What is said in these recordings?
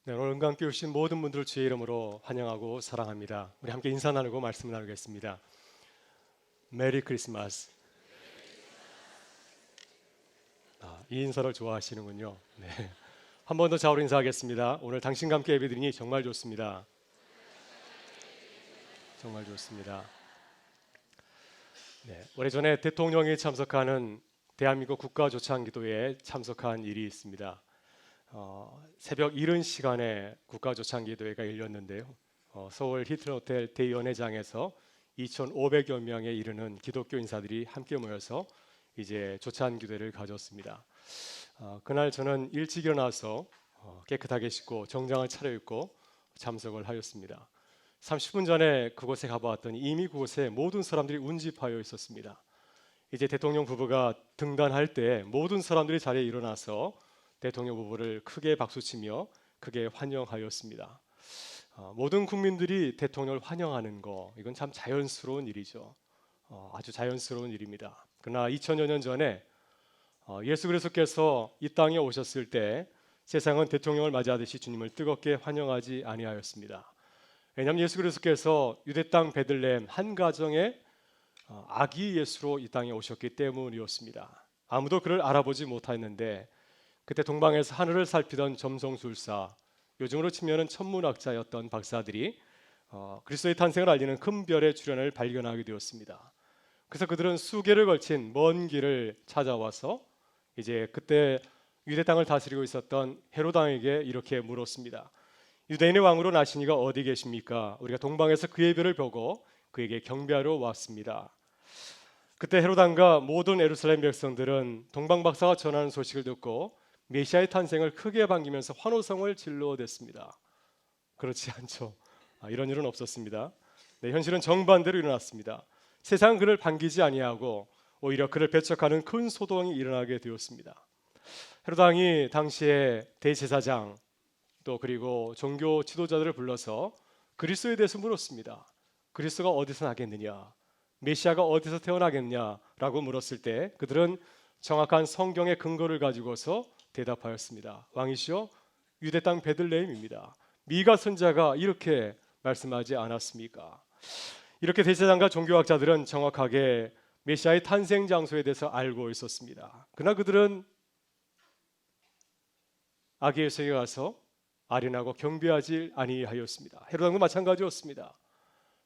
네, 오늘 은강교회 오신 모든 분들을 주의 이름으로 환영하고 사랑합니다. 우리 함께 인사 나누고 말씀 나누겠습니다. 메리 크리스마스. 이 인사를 좋아하시는군요. 네. 한 번 더 좌우로 인사하겠습니다. 오늘 당신과 함께 예배드리니 정말 좋습니다. 정말 좋습니다. 네, 오래전에 대통령이 참석하는 대한민국 국가조창기도에 참석한 일이 있습니다. 새벽 이른 시간에 국가조창기도회가 열렸는데요. 서울 히틀호텔 대연회장에서 2,500여 명에 이르는 기독교 인사들이 함께 모여서 이제 조찬기도회를 가졌습니다. 그날 저는 일찍 일어나서 깨끗하게 씻고 정장을 차려입고 참석을 하였습니다. 30분 전에 그곳에 가보았더니 이미 그곳에 모든 사람들이 운집하여 있었습니다. 이제 대통령 부부가 등단할 때 모든 사람들이 자리에 일어나서 대통령 부부를 크게 박수치며 크게 환영하였습니다. 모든 국민들이 대통령을 환영하는 거, 이건 참 자연스러운 일이죠. 아주 자연스러운 일입니다. 그러나 2000여 년 전에 예수 그리스도께서 이 땅에 오셨을 때 세상은 대통령을 맞이하듯이 주님을 뜨겁게 환영하지 아니하였습니다. 왜냐하면 예수 그리스도께서 유대 땅 베들레헴 한 가정에 아기 예수로 이 땅에 오셨기 때문이었습니다. 아무도 그를 알아보지 못했는데 그때 동방에서 하늘을 살피던 점성술사, 요즘으로 치면은 천문학자였던 박사들이 그리스도의 탄생을 알리는 큰 별의 출현을 발견하게 되었습니다. 그래서 그들은 수개를 걸친 먼 길을 찾아와서 이제 그때 유대 땅을 다스리고 있었던 헤롯 왕에게 이렇게 물었습니다. 유대인의 왕으로 나시니가 어디 계십니까? 우리가 동방에서 그의 별을 보고 그에게 경배하러 왔습니다. 그때 헤롯 왕과 모든 예루살렘 백성들은 동방 박사가 전하는 소식을 듣고 메시아의 탄생을 크게 반기면서 환호성을 질러댔습니다. 그렇지 않죠. 이런 일은 없었습니다. 네, 현실은 정반대로 일어났습니다. 세상은 그를 반기지 아니하고 오히려 그를 배척하는 큰 소동이 일어나게 되었습니다. 헤롯 왕이 당시에 대제사장 또 그리고 종교 지도자들을 불러서 그리스도에 대해서 물었습니다. 그리스도가 어디서 나겠느냐? 메시아가 어디서 태어나겠냐라고 물었을 때 그들은 정확한 성경의 근거를 가지고서 대답하였습니다. 왕이시여, 유대 땅 베들레헴입니다. 미가 선지자가 이렇게 말씀하지 않았습니까? 이렇게 대제사장과 종교학자들은 정확하게 메시아의 탄생 장소에 대해서 알고 있었습니다. 그러나 그들은 아기 예수에게 가서 아련하고 경배하지 아니하였습니다. 헤롯왕도 마찬가지였습니다.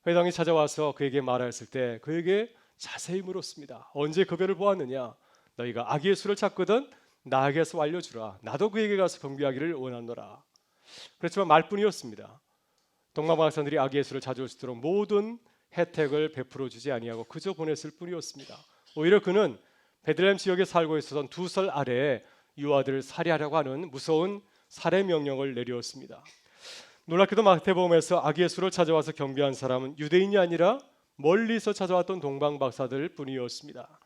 회당이 찾아와서 그에게 말하였을 때 그에게 자세히 물었습니다. 언제 그 별을 보았느냐? 너희가 아기 예수를 찾거든 나에게서 알려주라. 나도 그에게 가서 경배하기를 원하노라. 그렇지만 말뿐이었습니다. 동방박사들이 아기 예수를 찾아올 수 있도록 모든 혜택을 베풀어 주지 아니하고 그저 보냈을 뿐이었습니다. 오히려 그는 베들레헴 지역에 살고 있었던 2살 아래에 유아들을 살해하려고 하는 무서운 살해 명령을 내렸습니다. 놀랍게도 마태복음에서 아기 예수를 찾아와서 경배한 사람은 유대인이 아니라 멀리서 찾아왔던 동방박사들 뿐이었습니다.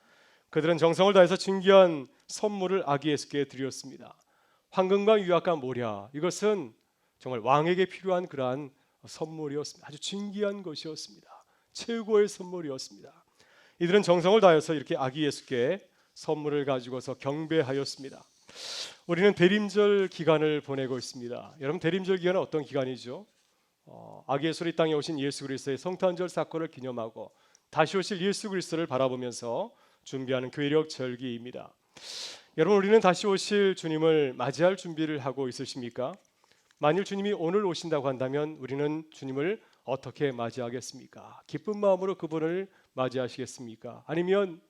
그들은 정성을 다해서 진귀한 선물을 아기 예수께 드렸습니다. 황금과 유약과 모략, 이것은 정말 왕에게 필요한 그러한 선물이었습니다. 아주 진귀한 것이었습니다. 최고의 선물이었습니다. 이들은 정성을 다해서 이렇게 아기 예수께 선물을 가지고서 경배하였습니다. 우리는 대림절 기간을 보내고 있습니다. 여러분, 대림절 기간은 어떤 기간이죠? 아기 예수로 이 땅에 오신 예수 그리스도의 성탄절 사건을 기념하고 다시 오실 예수 그리스도를 바라보면서 준비하는 교회력 절기입니다. 여러분, 우리는 다시 오실 주님을 맞이할 준비를 하고 있으십니까? 만일 주님이 오늘 오신다고 한다면 우리는 주님을 어떻게 맞이하겠습니까? 기쁜 마음으로 그분을 맞이하시겠습니까? 아니면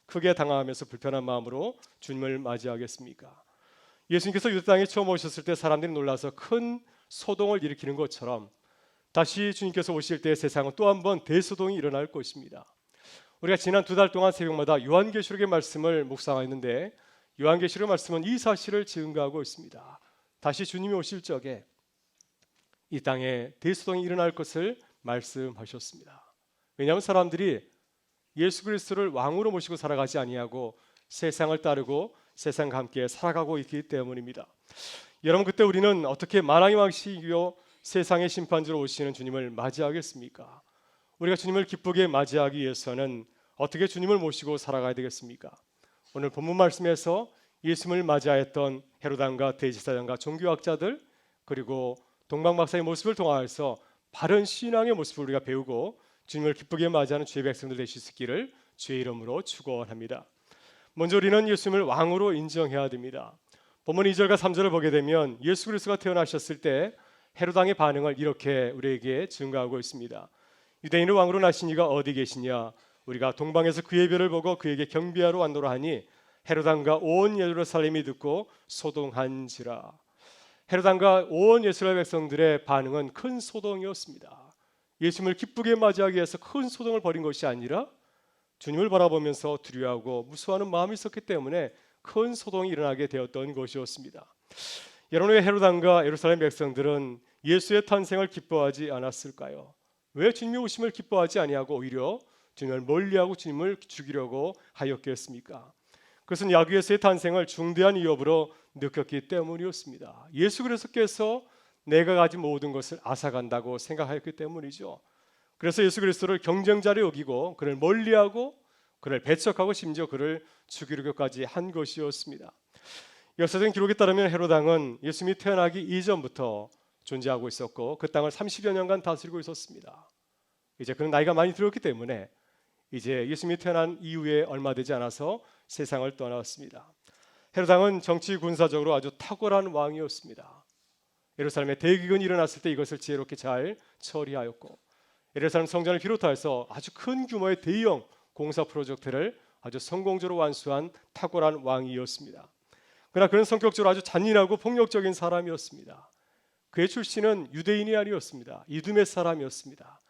크게 당황하면서 불편한 마음으로 주님을 맞이하겠습니까? 예수님께서 유대 땅에 처음 오셨을 때 사람들이 놀라서 큰 소동을 일으키는 것처럼 다시 주님께서 오실 때 세상은 또 한 번 대소동이 일어날 것입니다. 우리가 지난 2달 동안 새벽마다 요한계시록의 말씀을 묵상했는데 요한계시록 말씀은 이 사실을 증거하고 있습니다. 다시 주님이 오실 적에 이 땅에 대소동이 일어날 것을 말씀하셨습니다. 왜냐하면 사람들이 예수 그리스도를 왕으로 모시고 살아가지 아니하고 세상을 따르고 세상과 함께 살아가고 있기 때문입니다. 여러분, 그때 우리는 어떻게 만왕의 왕이시요 세상의 심판주로 오시는 주님을 맞이하겠습니까? 우리가 주님을 기쁘게 맞이하기 위해서는 어떻게 주님을 모시고 살아가야 되겠습니까? 오늘 본문 말씀에서 예수님을 맞이하였던 헤롯 왕과 대제사장과 종교학자들 그리고 동방 박사의 모습을 통하여서 바른 신앙의 모습을 우리가 배우고 주님을 기쁘게 맞이하는 주의 백성들 되실 수 있기를 주의 이름으로 축원합니다. 먼저 우리는 예수님을 왕으로 인정해야 됩니다. 본문 2절과 3절을 보게 되면 예수 그리스도가 태어나셨을 때 헤롯 왕의 반응을 이렇게 우리에게 증거하고 있습니다. 유대인을 왕으로 나신 이가 어디 계시냐? 우리가 동방에서 그의 별을 보고 그에게 경배하러 왔노라 하니 헤롯 왕과 온 예루살렘이 듣고 소동한지라. 헤롯 왕과 온 이스라엘 백성들의 반응은 큰 소동이었습니다. 예수님을 기쁘게 맞이하기 위해서 큰 소동을 벌인 것이 아니라 주님을 바라보면서 두려워하고 무서워하는 마음이 있었기 때문에 큰 소동이 일어나게 되었던 것이었습니다. 여러분의 헤롯 왕과 예루살렘 백성들은 예수의 탄생을 기뻐하지 않았을까요? 왜 주님의 오심을 기뻐하지 아니하고 오히려 주님을 멀리하고 주님을 죽이려고 하였겠습니까? 그것은 야구에서의 탄생을 중대한 위협으로 느꼈기 때문이었습니다. 예수 그리스도께서 내가 가진 모든 것을 앗아간다고 생각하였기 때문이죠. 그래서 예수 그리스도를 경쟁자로 여기고 그를 멀리하고 그를 배척하고 심지어 그를 죽이려고까지 한 것이었습니다. 역사적인 기록에 따르면 헤롯 왕은 예수님이 태어나기 이전부터 존재하고 있었고 그 땅을 30여 년간 다스리고 있었습니다. 이제 그는 나이가 많이 들었기 때문에 이제 예수님이 태어난 이후에 얼마 되지 않아서 세상을 떠났습니다. 헤롯 왕은 정치 군사적으로 아주 탁월한 왕이었습니다. 예루살렘에 대기근이 일어났을 때 이것을 지혜롭게 잘 처리하였고 예루살렘 성전을 비롯해서 아주 큰 규모의 대형 공사 프로젝트를 아주 성공적으로 완수한 탁월한 왕이었습니다. 그러나 그는 성격적으로 아주 잔인하고 폭력적인 사람이었습니다. 그의 출신은 유대인이 아니었습니다. 이두메 사람이었습니다.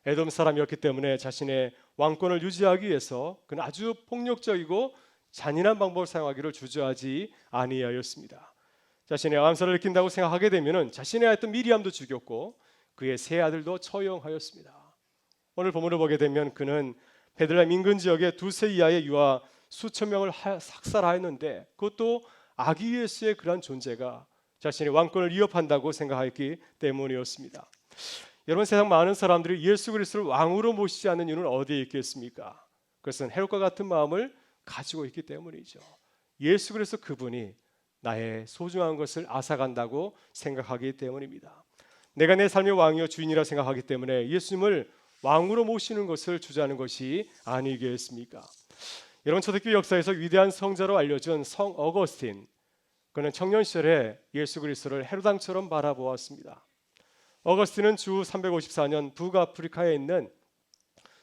에돔 사람이었기 때문에 자신의 왕권을 유지하기 위해서 그는 아주 폭력적이고 잔인한 방법을 사용하기를 주저하지 아니하였습니다. 자신의 암살을 일으킨다고 생각하게 되면 자신의 아들 미리암도 죽였고 그의 세 아들도 처형하였습니다. 오늘 본문을 보게 되면 그는 베들레헴 인근 지역의 2세 이하의 유아 수천 명을 삭살하였는데 그것도 아기 예수의 그러한 존재가 자신의 왕권을 위협한다고 생각했기 때문이었습니다. 여러분, 세상 많은 사람들이 예수 그리스도를 왕으로 모시지 않는 이유는 어디에 있겠습니까? 그것은 헤롯과 같은 마음을 가지고 있기 때문이죠. 예수 그리스도 그분이 나의 소중한 것을 앗아간다고 생각하기 때문입니다. 내가 내 삶의 왕이요 주인이라 생각하기 때문에 예수님을 왕으로 모시는 것을 주저하는 것이 아니겠습니까? 여러분, 초대교회 역사에서 위대한 성자로 알려진 성 어거스틴, 그는 청년 시절에 예수 그리스도를 헤롯 왕처럼 바라보았습니다. 어거스틴은 주 354년 북아프리카에 있는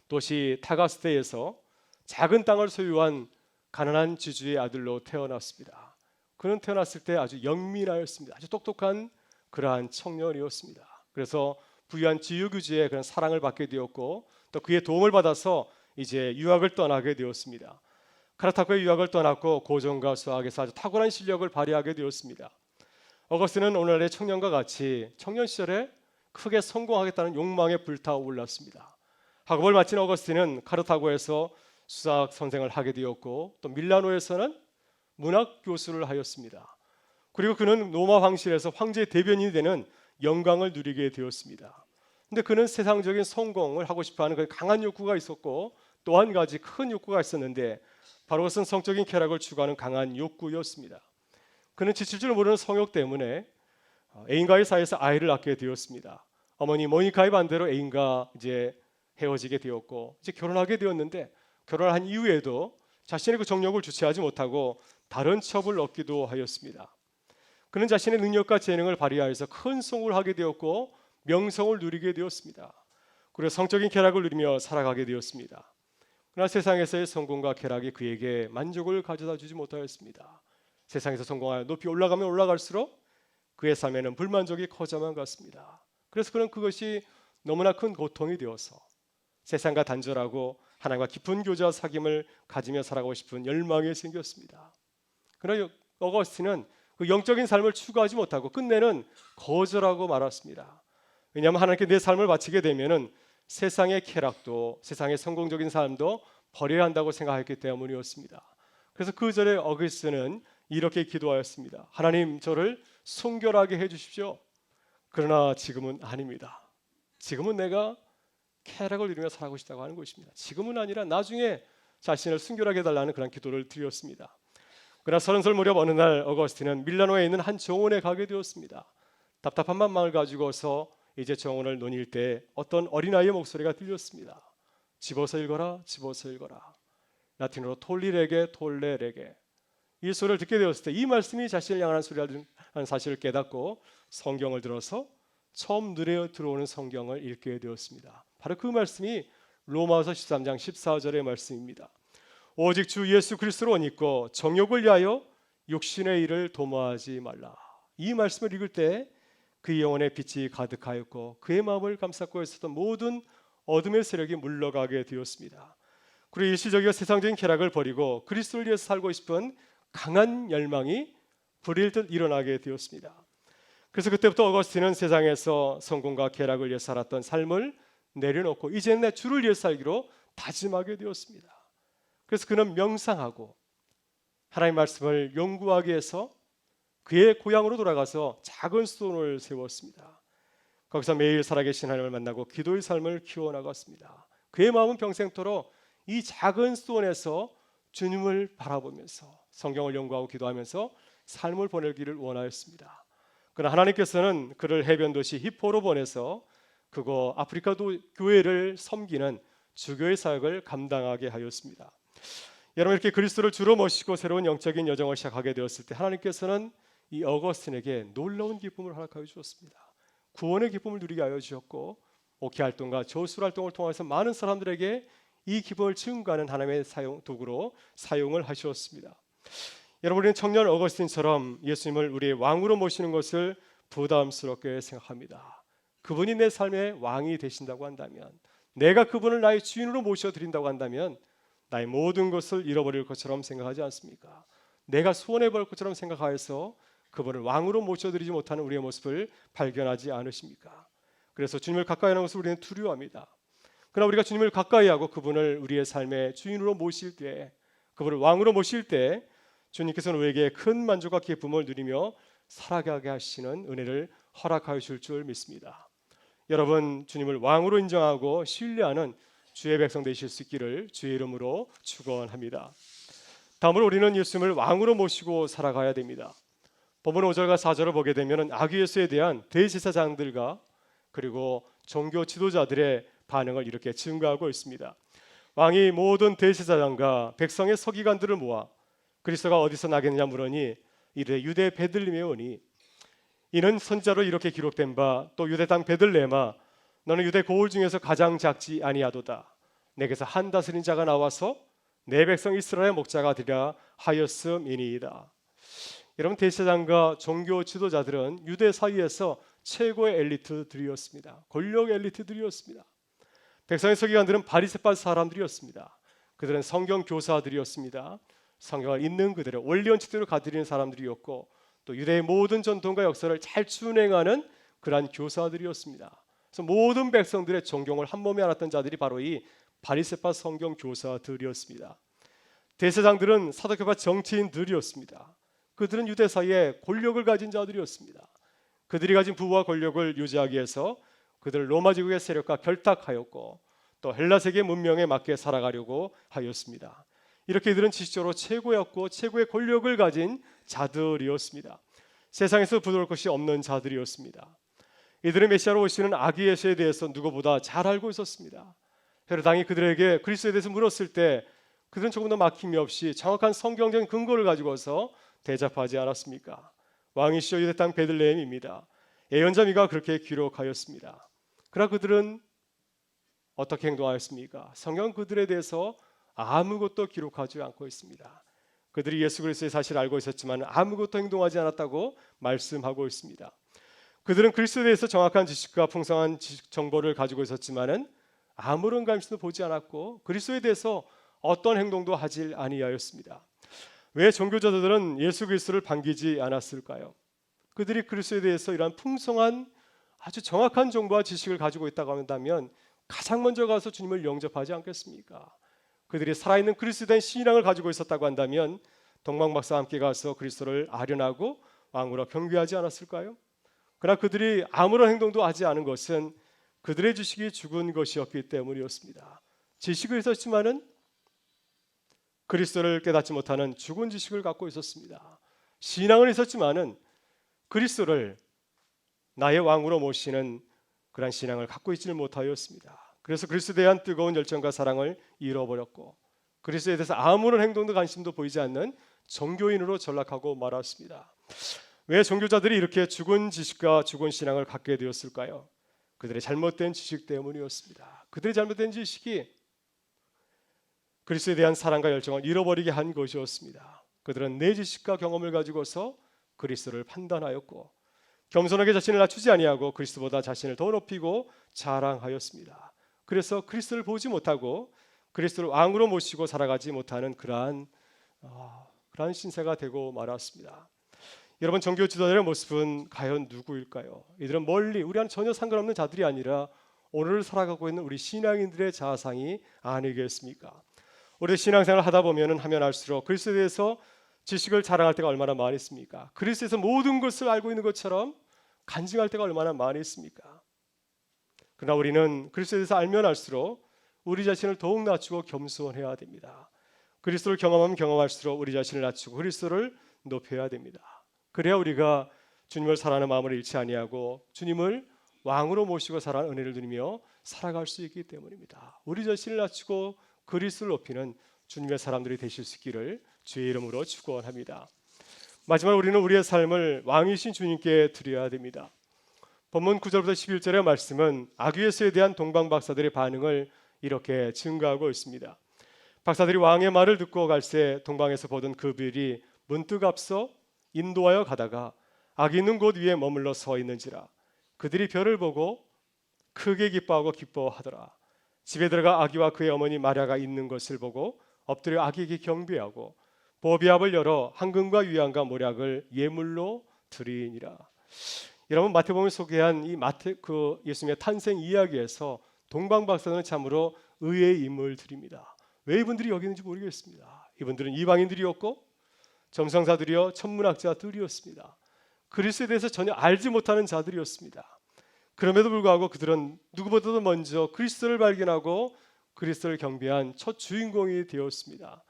도시 타가스테에서 작은 땅을 소유한 가난한 지주의 아들로 태어났습니다. 그는 태어났을 때 아주 영민하였습니다. 아주 똑똑한 그러한 청년이었습니다. 그래서 부유한 지유교주의 그런 사랑을 받게 되었고 또 그의 도움을 받아서 이제 유학을 떠나게 되었습니다. 카르타고의 유학을 떠났고 고전과 수학에서 아주 탁월한 실력을 발휘하게 되었습니다. 어거스틴은 오늘날의 청년과 같이 청년 시절에 크게 성공하겠다는 욕망에 불타올랐습니다. 학업을 마친 어거스틴은 카르타고에서 수학 선생을 하게 되었고 또 밀라노에서는 문학 교수를 하였습니다. 그리고 그는 로마 황실에서 황제의 대변인이 되는 영광을 누리게 되었습니다. 근데 그는 세상적인 성공을 하고 싶어하는 그 강한 욕구가 있었고 또 한 가지 큰 욕구가 있었는데 바로 그것은 성적인 쾌락을 추구하는 강한 욕구였습니다. 그는 지칠 줄 모르는 성욕 때문에 애인과의 사이에서 아이를 낳게 되었습니다. 어머니 모니카의 반대로 애인과 이제 헤어지게 되었고 이제 결혼하게 되었는데 결혼한 이후에도 자신의 그 정욕을 주체하지 못하고 다른 첩을 얻기도 하였습니다. 그는 자신의 능력과 재능을 발휘하여서 큰 성공을 하게 되었고 명성을 누리게 되었습니다. 그리고 성적인 쾌락을 누리며 살아가게 되었습니다. 그러나 세상에서의 성공과 쾌락이 그에게 만족을 가져다 주지 못하였습니다. 세상에서 성공하여 높이 올라가면 올라갈수록 그의 삶에는 불만족이 커져만 갔습니다. 그래서 그는 그것이 너무나 큰 고통이 되어서 세상과 단절하고 하나님과 깊은 교제와 사귐을 가지며 살아가고 싶은 열망이 생겼습니다. 그러나 어거스틴은 그 영적인 삶을 추구하지 못하고 끝내는 거절하고 말았습니다. 왜냐하면 하나님께 내 삶을 바치게 되면은 세상의 쾌락도 세상의 성공적인 삶도 버려야 한다고 생각했기 때문이었습니다. 그래서 그 절에 어거스틴은 이렇게 기도하였습니다. 하나님, 저를 순결하게 해주십시오. 그러나 지금은 아닙니다. 지금은 내가 쾌락을 누리며 살아가고 싶다고 하는 것입니다. 지금은 아니라 나중에 자신을 순결하게 해달라는 그런 기도를 드렸습니다. 그러나 30살 무렵 어느 날 어거스틴은 밀라노에 있는 한 정원에 가게 되었습니다. 답답한 마음을 가지고서 이제 정원을 논일 때 어떤 어린아이의 목소리가 들렸습니다. 집어서 읽어라, 집어서 읽어라. 라틴어로 톨리레게, 톨레레게. 이 소리를 듣게 되었을 때 이 말씀이 자신을 향하는 소리라는 사실을 깨닫고 성경을 들어서 처음 눈에 들어오는 성경을 읽게 되었습니다. 바로 그 말씀이 로마서 13장 14절의 말씀입니다. 오직 주 예수 그리스도로 믿고 정욕을 위하여 육신의 일을 도모하지 말라. 이 말씀을 읽을 때 그의 영혼에 빛이 가득하였고 그의 마음을 감싸고 있었던 모든 어둠의 세력이 물러가게 되었습니다. 그리고 일시적이고 세상적인 쾌락을 버리고 그리스도를 위해서 살고 싶은 강한 열망이 불일 듯 일어나게 되었습니다. 그래서 그때부터 어거스틴은 세상에서 성공과 쾌락을 위해 살았던 삶을 내려놓고 이제는 내 주를 위해 살기로 다짐하게 되었습니다. 그래서 그는 명상하고 하나님의 말씀을 연구하기 위해서 그의 고향으로 돌아가서 작은 수도원을 세웠습니다. 거기서 매일 살아계신 하나님을 만나고 기도의 삶을 키워나갔습니다. 그의 마음은 평생토록 이 작은 수도원에서 주님을 바라보면서 성경을 연구하고 기도하면서 삶을 보내기를 원하였습니다. 그러나 하나님께서는 그를 해변 도시 히포로 보내서 그곳 아프리카 교회를 섬기는 주교의 사역을 감당하게 하였습니다. 여러분, 이렇게 그리스도를 주로 모시고 새로운 영적인 여정을 시작하게 되었을 때 하나님께서는 이 어거스틴에게 놀라운 기쁨을 허락하여 주었습니다. 구원의 기쁨을 누리게 하여 주셨고 목회 활동과 저술 활동을 통해서 많은 사람들에게 이 기쁨을 증가하는 하나님의 도구로 사용을 하셨습니다. 여러분, 우리는 청년 어거스틴처럼 예수님을 우리의 왕으로 모시는 것을 부담스럽게 생각합니다. 그분이 내 삶의 왕이 되신다고 한다면, 내가 그분을 나의 주인으로 모셔드린다고 한다면 나의 모든 것을 잃어버릴 것처럼 생각하지 않습니까? 내가 손해볼 것처럼 생각하여서 그분을 왕으로 모셔드리지 못하는 우리의 모습을 발견하지 않으십니까? 그래서 주님을 가까이 하는 것을 우리는 두려워합니다. 그러나 우리가 주님을 가까이 하고 그분을 우리의 삶의 주인으로 모실 때, 그분을 왕으로 모실 때 주님께서는 우리에게 큰 만족과 기쁨을 누리며 살아가게 하시는 은혜를 허락하여 줄 줄 믿습니다. 여러분, 주님을 왕으로 인정하고 신뢰하는 주의 백성 되실 수 있기를 주의 이름으로 축원합니다. 다음으로 우리는 예수님을 왕으로 모시고 살아가야 됩니다. 본문 5절과 4절을 보게 되면 아기 예수에 대한 대제사장들과 그리고 종교 지도자들의 반응을 이렇게 증거하고 있습니다. 왕이 모든 대제사장과 백성의 서기관들을 모아 그리스도가 어디서 나겠느냐 물으니 이르되 유대 베들레헴에 오니 이는 선지자로 이렇게 기록된 바 또 유대 땅 베들레헴아 너는 유대 고을 중에서 가장 작지 아니하도다. 내게서 한 다스린 자가 나와서 내 백성 이스라엘의 목자가 되리라 하였음이니이다. 여러분, 대제사장과 종교 지도자들은 유대 사이에서 최고의 엘리트들이었습니다. 권력 엘리트들이었습니다. 백성의 서기관들은 바리새파 사람들이었습니다. 그들은 성경 교사들이었습니다. 성경을 읽는 그대로 원리 원칙대로 가드리는 사람들이었고 또 유대의 모든 전통과 역사를 잘 준행하는 그러한 교사들이었습니다. 그래서 모든 백성들의 존경을 한 몸에 안았던 자들이 바로 이 바리새파 성경 교사들이었습니다. 대제사장들은 사도교파 정치인들이었습니다. 그들은 유대 사이에 권력을 가진 자들이었습니다. 그들이 가진 부와 권력을 유지하기 위해서 그들을 로마 제국의 세력과 결탁하였고 또 헬라 세계 문명에 맞게 살아가려고 하였습니다. 이렇게 이들은 지식적으로 최고였고 최고의 권력을 가진 자들이었습니다. 세상에서 부러울 것이 없는 자들이었습니다. 이들은 메시아로 오시는 아기 예수에 대해서 누구보다 잘 알고 있었습니다. 헤로당이 그들에게 그리스도에 대해서 물었을 때 그들은 조금 더 막힘이 없이 정확한 성경적인 근거를 가지고서 대답하지 않았습니까? 왕이시여 유대 땅 베들레헴입니다. 예언자 미가 그렇게 기록하였습니다. 그러나 그들은 어떻게 행동하였습니까? 성경 그들에 대해서 아무것도 기록하지 않고 있습니다. 그들이 예수 그리스도의 사실을 알고 있었지만 아무것도 행동하지 않았다고 말씀하고 있습니다. 그들은 그리스도에 대해서 정확한 지식과 풍성한 지식 정보를 가지고 있었지만은 아무런 관심도 보지 않았고 그리스도에 대해서 어떤 행동도 하지 아니하였습니다. 왜 종교자들은 예수 그리스도를 반기지 않았을까요? 그들이 그리스도에 대해서 이러한 풍성한 아주 정확한 정보와 지식을 가지고 있다고 한다면 가장 먼저 가서 주님을 영접하지 않겠습니까? 그들이 살아있는 그리스도에 대한 신앙을 가지고 있었다고 한다면 동방박사와 함께 가서 그리스도를 아련하고 왕으로 경배하지 않았을까요? 그러나 그들이 아무런 행동도 하지 않은 것은 그들의 지식이 죽은 것이었기 때문이었습니다. 지식을 있었지만은 그리스도를 깨닫지 못하는 죽은 지식을 갖고 있었습니다. 신앙은 있었지만은 그리스도를 나의 왕으로 모시는 그러한 신앙을 갖고 있지를 못하였습니다. 그래서 그리스도에 대한 뜨거운 열정과 사랑을 잃어버렸고 그리스도에 대해서 아무런 행동도 관심도 보이지 않는 종교인으로 전락하고 말았습니다. 왜 종교자들이 이렇게 죽은 지식과 죽은 신앙을 갖게 되었을까요? 그들의 잘못된 지식 때문이었습니다. 그들의 잘못된 지식이 그리스도에 대한 사랑과 열정을 잃어버리게 한 것이었습니다. 그들은 내 지식과 경험을 가지고서 그리스도를 판단하였고 겸손하게 자신을 낮추지 아니하고 그리스도보다 자신을 더 높이고 자랑하였습니다. 그래서 그리스도를 보지 못하고 그리스도를 왕으로 모시고 살아가지 못하는 그러한 신세가 되고 말았습니다. 여러분, 종교 지도자의 모습은 과연 누구일까요? 이들은 멀리 우리와는 전혀 상관없는 자들이 아니라 오늘을 살아가고 있는 우리 신앙인들의 자상이 아니겠습니까? 우리 신앙생활을 하다 보면 하면 할수록 그리스도에 대해서 지식을 자랑할 때가 얼마나 많이 있습니까? 그리스도에서 모든 것을 알고 있는 것처럼 간증할 때가 얼마나 많이 있습니까? 그러나 우리는 그리스도에 대해서 알면 알수록 우리 자신을 더욱 낮추고 겸손해야 됩니다. 그리스도를 경험하면 경험할수록 우리 자신을 낮추고 그리스도를 높여야 됩니다. 그래야 우리가 주님을 사랑하는 마음을 잃지 아니하고 주님을 왕으로 모시고 살아가는 은혜를 누리며 살아갈 수 있기 때문입니다. 우리 자신을 낮추고 그리스도를 높이는 주님의 사람들이 되실 수 있기를 주의 이름으로 축원합니다. 마지막 우리는 우리의 삶을 왕이신 주님께 드려야 됩니다. 본문 9절부터 11절의 말씀은 아귀에스에 대한 동방 박사들의 반응을 이렇게 증가하고 있습니다. 박사들이 왕의 말을 듣고 갈새 동방에서 보던 그 별이 문득 앞서 인도하여 가다가 아기 있는 곳 위에 머물러 서 있는지라 그들이 별을 보고 크게 기뻐하고 기뻐하더라. 집에 들어가 아기와 그의 어머니 마리아가 있는 것을 보고 엎드려 아기에게 경배하고 보비압을 열어 황금과 유향과 모략을 예물로 드리니라. 여러분, 마태복음에 소개한 이 예수님의 탄생 이야기에서 동방 박사들은 참으로 의의 인물들입니다. 왜 이분들이 여기 있는지 모르겠습니다. 이분들은 이방인들이었고 점성사들이요 천문학자들이었습니다. 그리스도에 대해서 전혀 알지 못하는 자들이었습니다. 그럼에도 불구하고 그들은 누구보다도 먼저 그리스도를 발견하고 그리스도를 경배한 첫 주인공이 되었습니다.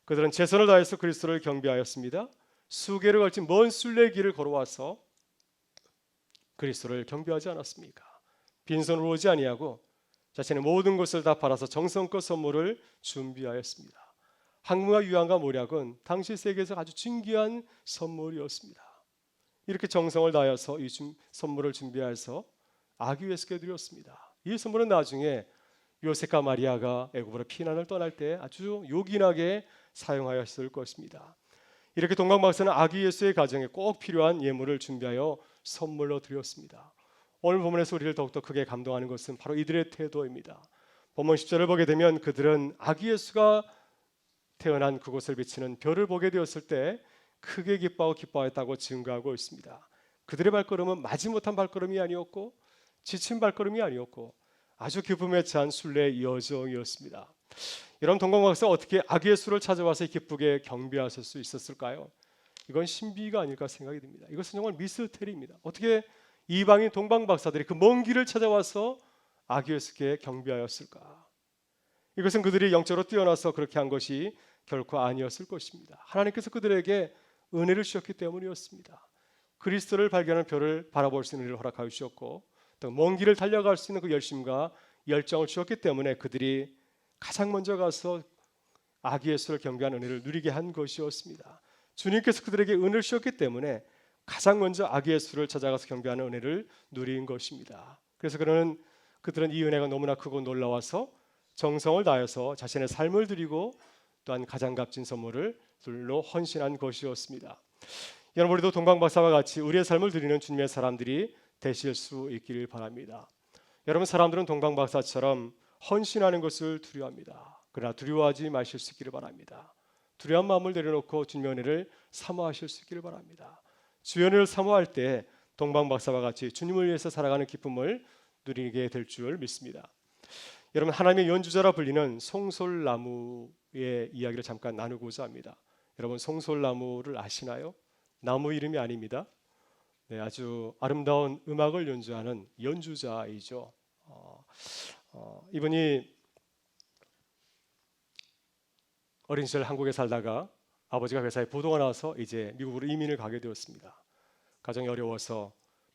그들은 최선을 다해서 그리스도를 경배하였습니다. 수개를 걸친 먼 순례길을 걸어와서 그리스도를 경배하지 않았습니까? 빈손으로 오지 아니하고 자신의 모든 것을 다 팔아서 정성껏 선물을 준비하였습니다. 황금과 유향과 모략은 당시 세계에서 아주 진귀한 선물이었습니다. 이렇게 정성을 다해서 이 선물을 준비해서 아기 예수께 드렸습니다. 이 선물은 나중에 요셉과 마리아가 애굽으로 피난을 떠날 때 아주 요긴하게 사용하였을 것입니다. 이렇게 동방 박사는 아기 예수의 가정에 꼭 필요한 예물을 준비하여 선물로 드렸습니다. 오늘 본문에서 우리를 더욱더 크게 감동하는 것은 바로 이들의 태도입니다. 본문 10절을 보게 되면 그들은 아기 예수가 태어난 그곳을 비치는 별을 보게 되었을 때 크게 기뻐하고 기뻐했다고 증거하고 있습니다. 그들의 발걸음은 마지못한 발걸음이 아니었고 지친 발걸음이 아니었고 아주 기쁨에 찬 순례의 여정이었습니다. 여러분, 동방 박사가 어떻게 아기 예수를 찾아와서 기쁘게 경배하실 수 있었을까요? 이건 신비가 아닐까 생각이 듭니다. 이것은 정말 미스터리입니다. 어떻게 이방인 동방 박사들이 그 먼 길을 찾아와서 아기 예수께 경배하였을까? 이것은 그들이 영적으로 뛰어나서 그렇게 한 것이 결코 아니었을 것입니다. 하나님께서 그들에게 은혜를 주셨기 때문이었습니다. 그리스도를 발견하는 별을 바라볼 수 있는 은혜를 허락하여 주셨고 또 먼 길을 달려갈 수 있는 그 열심과 열정을 주셨기 때문에 그들이 가장 먼저 가서 아기 예수를 경배하는 은혜를 누리게 한 것이었습니다. 주님께서 그들에게 은혜를 주셨기 때문에 가장 먼저 아기 예수를 찾아가서 경배하는 은혜를 누린 것입니다. 그래서 그들은 이 은혜가 너무나 크고 놀라워서 정성을 다해서 자신의 삶을 드리고 또한 가장 값진 선물을 둘로 헌신한 것이었습니다. 여러분, 우리도 동방 박사와 같이 우리의 삶을 드리는 주님의 사람들이 되실 수 있기를 바랍니다. 여러분, 사람들은 동방 박사처럼 헌신하는 것을 두려워합니다. 그러나 두려워하지 마실 수 있기를 바랍니다. 두려운 마음을 내려놓고 주님의 은혜를 사모하실 수 있기를 바랍니다. 주의 은혜를 사모할 때 동방 박사와 같이 주님을 위해서 살아가는 기쁨을 누리게 될 줄 믿습니다. 여러분, 하나님의 연주자라 불리는 송솔나무의 이야기를 잠깐 나누고자 합니다. 여러분, 송솔나무를 아시나요? 나무 이름이 아닙니다. 네, 아주 아름다운 음악을 연주하는 연주자이죠. 이분이 어린 시절 한국에 살다가 아버지가 회사에 부도가 나서 이제 미국으로 이민을 가게 되었습니다. 가정이 어려워서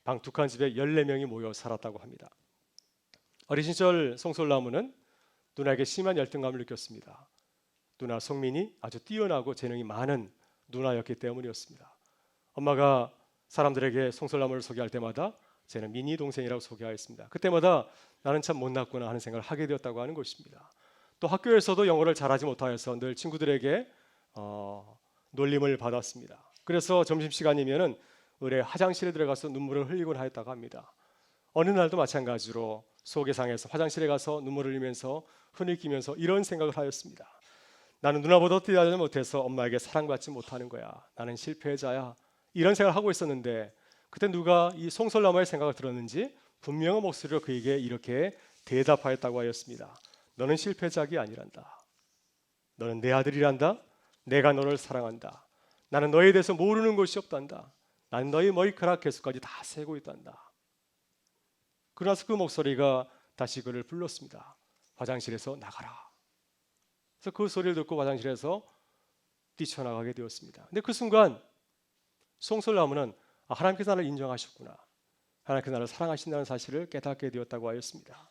방 두 칸 집에 14명이 모여 살았다고 합니다. 어린 시절 송솔나무는 누나에게 심한 열등감을 느꼈습니다. 누나 송민이 아주 뛰어나고 재능이 많은 누나였기 때문이었습니다. 엄마가 사람들에게 송솔나무를 소개할 때마다 쟤는 미니 동생이라고 소개하였습니다. 그때마다 나는 참 못났구나 하는 생각을 하게 되었다고 하는 것입니다. 또 학교에서도 영어를 잘하지 못하여서 늘 친구들에게 놀림을 받았습니다. 그래서 점심시간이면은 을에 화장실에 들어가서 눈물을 흘리곤 하였다고 합니다. 어느 날도 마찬가지로 소개상에서 화장실에 가서 눈물을 흘리면서 흐느끼면서 이런 생각을 하였습니다. 나는 누나보다 뛰어나지 못해서 엄마에게 사랑받지 못하는 거야. 나는 실패자야. 이런 생각을 하고 있었는데 그때 누가 이 송솔나무의 생각을 들었는지 분명한 목소리로 그에게 이렇게 대답하였다고 하였습니다. 너는 실패작이 아니란다. 너는 내 아들이란다. 내가 너를 사랑한다. 나는 너에 대해서 모르는 것이 없단다. 나는 너의 머리카락 개수까지 다 세고 있단다. 그러나서 그 목소리가 다시 그를 불렀습니다. 화장실에서 나가라. 그래서 그 소리를 듣고 화장실에서 뛰쳐나가게 되었습니다. 근데 그 순간 송솔나무는 하나님께서 나를 인정하셨구나. 하나님께서 나를 사랑하신다는 사실을 깨닫게 되었다고 하였습니다.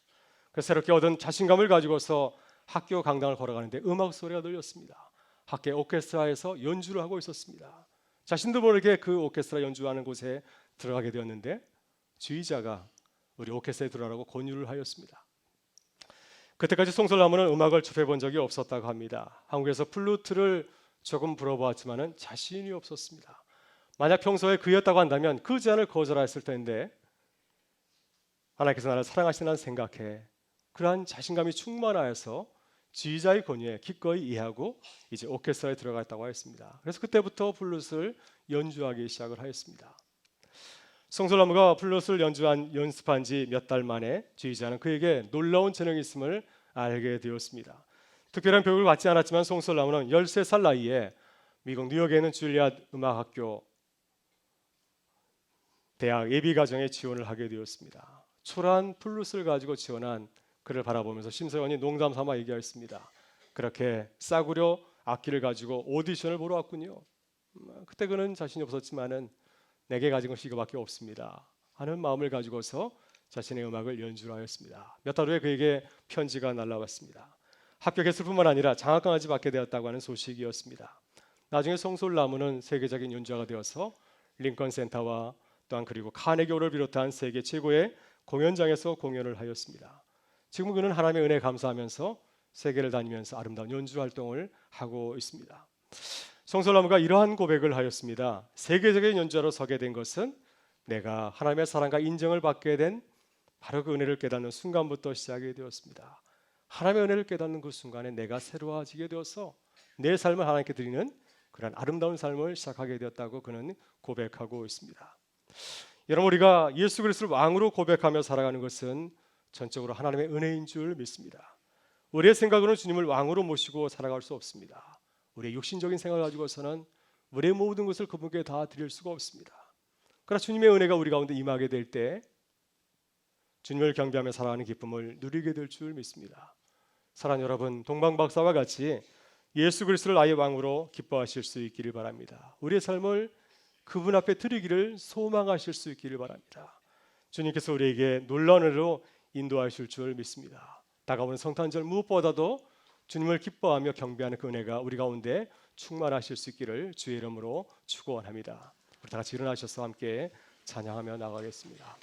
그래서 새롭게 얻은 자신감을 가지고서 학교 강당을 걸어가는데 음악 소리가 들렸습니다. 학교 오케스트라에서 연주를 하고 있었습니다. 자신도 모르게 그 오케스트라 연주하는 곳에 들어가게 되었는데 지휘자가 우리 오케스트라에 들어가라고 권유를 하였습니다. 그때까지 송솔나무는 음악을 접해본 적이 없었다고 합니다. 한국에서 플루트를 조금 불어보았지만은 자신이 없었습니다. 만약 평소에 그였다고 한다면 그 제안을 거절했을 텐데 하나님께서 나를 사랑하신다는 생각에 그러한 자신감이 충만하여서 지휘자의 권유에 기꺼이 이해하고 이제 오케스트라에 들어갔다고 하였습니다. 그래서 그때부터 플룻을 연주하기 시작을 하였습니다. 송솔나무가 플룻을 연습한 지 몇 달 만에 지휘자는 그에게 놀라운 재능이 있음을 알게 되었습니다. 특별한 교육을 받지 않았지만 송솔나무는 13살 나이에 미국 뉴욕에 있는 줄리앗 음악학교 대학 예비과정에 지원을 하게 되었습니다. 초라한 플룻을 가지고 지원한 그를 바라보면서 심사위원이 농담 삼아 얘기하였습니다. 그렇게 싸구려 악기를 가지고 오디션을 보러 왔군요. 그때 그는 자신이 없었지만은 내게 가진 것이 이거밖에 없습니다 하는 마음을 가지고서 자신의 음악을 연주하였습니다. 몇 달 후에 그에게 편지가 날라왔습니다. 합격했을 뿐만 아니라 장학금까지 받게 되었다고 하는 소식이었습니다. 나중에 송솔나무는 세계적인 연주자가 되어서 링컨 센터와 또한 그리고 카네기홀을 비롯한 세계 최고의 공연장에서 공연을 하였습니다. 지금 그는 하나님의 은혜에 감사하면서 세계를 다니면서 아름다운 연주 활동을 하고 있습니다. 송솔나무가 이러한 고백을 하였습니다. 세계적인 연주자로 서게 된 것은 내가 하나님의 사랑과 인정을 받게 된 바로 그 은혜를 깨닫는 순간부터 시작이 되었습니다. 하나님의 은혜를 깨닫는 그 순간에 내가 새로워지게 되어서 내 삶을 하나님께 드리는 그런 아름다운 삶을 시작하게 되었다고 그는 고백하고 있습니다. 여러분, 우리가 예수 그리스도를 왕으로 고백하며 살아가는 것은 전적으로 하나님의 은혜인 줄 믿습니다. 우리의 생각으로는 주님을 왕으로 모시고 살아갈 수 없습니다. 우리의 육신적인 생각을 가지고서는 우리의 모든 것을 그분께 다 드릴 수가 없습니다. 그러나 주님의 은혜가 우리 가운데 임하게 될 때 주님을 경배하며 살아가는 기쁨을 누리게 될 줄 믿습니다. 사랑하는 여러분, 동방박사와 같이 예수 그리스도를 나의 왕으로 기뻐하실 수 있기를 바랍니다. 우리의 삶을 그분 앞에 드리기를 소망하실 수 있기를 바랍니다. 주님께서 우리에게 놀라운 은혜로 인도하실 줄 믿습니다. 다가오는 성탄절 무엇보다도 주님을 기뻐하며 경배하는 그 은혜가 우리 가운데 충만하실 수 있기를 주의 이름으로 축원합니다. 우리 다 같이 일어나셔서 함께 찬양하며 나가겠습니다.